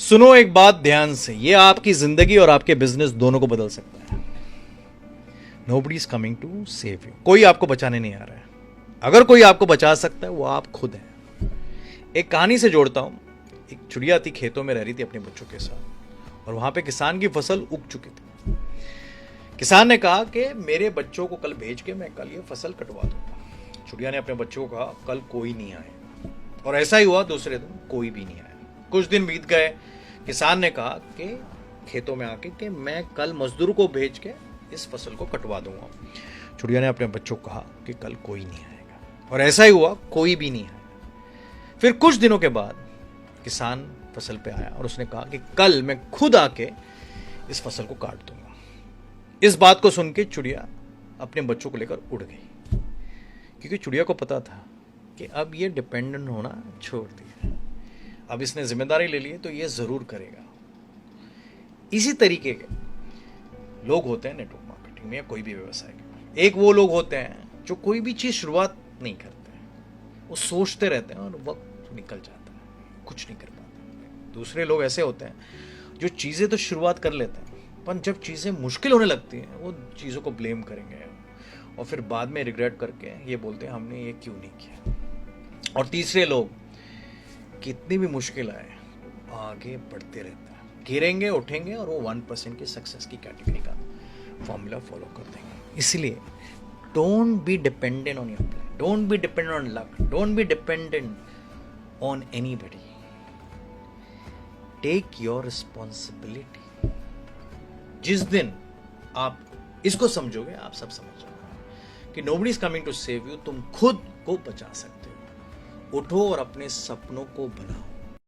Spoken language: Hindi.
सुनो एक बात ध्यान से, ये आपकी जिंदगी और आपके बिजनेस दोनों को बदल सकता है। Nobody is coming to save you. कोई आपको बचाने नहीं आ रहा है। अगर कोई आपको बचा सकता है वो आप खुद हैं। एक कहानी से जोड़ता हूं। एक चिड़िया थी, खेतों में रह रही थी अपने बच्चों के साथ, और वहां पे किसान की फसल उग चुकी थी। किसान ने कहा कि मेरे बच्चों को कल भेज के मैं कल ये फसल कटवा दूंगा। चिड़िया ने अपने बच्चों को कहा कल कोई नहीं आए, और ऐसा ही हुआ। दूसरे दिन कोई भी नहीं आया। कुछ दिन बीत गए। किसान ने कहा कि खेतों में आके कि मैं कल मजदूर को भेज के इस फसल को कटवा दूंगा। चिड़िया ने अपने बच्चों को कहा कि कल कोई नहीं आएगा, और ऐसा ही हुआ, कोई भी नहीं आया। फिर कुछ दिनों के बाद किसान फसल पे आया और उसने कहा कि कल मैं खुद आके इस फसल को काट दूंगा। इस बात को सुन के चिड़िया अपने बच्चों को लेकर उड़ गई, क्योंकि चिड़िया को पता था कि अब ये डिपेंडेंट होना छोड़ दिया, अब इसने जिम्मेदारी ले ली है तो ये जरूर करेगा। इसी तरीके के लोग होते हैं नेटवर्क मार्केटिंग में या कोई भी व्यवसाय में। एक वो लोग होते हैं जो कोई भी चीज शुरुआत नहीं करते हैं, वो सोचते रहते हैं और वक्त निकल जाता है, कुछ नहीं कर पाते। दूसरे लोग ऐसे होते हैं जो चीजें तो शुरुआत कर लेते हैं, पर जब चीजें मुश्किल होने लगती हैं वो चीजों को ब्लेम करेंगे और फिर बाद में रिग्रेट करके ये बोलते हैं हमने ये क्यों नहीं किया। और तीसरे लोग कितनी भी मुश्किल आए आगे बढ़ते रहते हैं, गिरेंगे उठेंगे और वो 1% की सक्सेस की कैटेगरी का फॉर्मूला फॉलो कर देंगे। इसलिए don't be dependent on your plan, don't be dependent on luck, don't be dependent on anybody. Take your responsibility. जिस दिन आप इसको समझोगे आप सब समझ जाओगे कि nobody is coming to save you. तुम खुद को बचा सकते हो। उठो और अपने सपनों को बनाओ।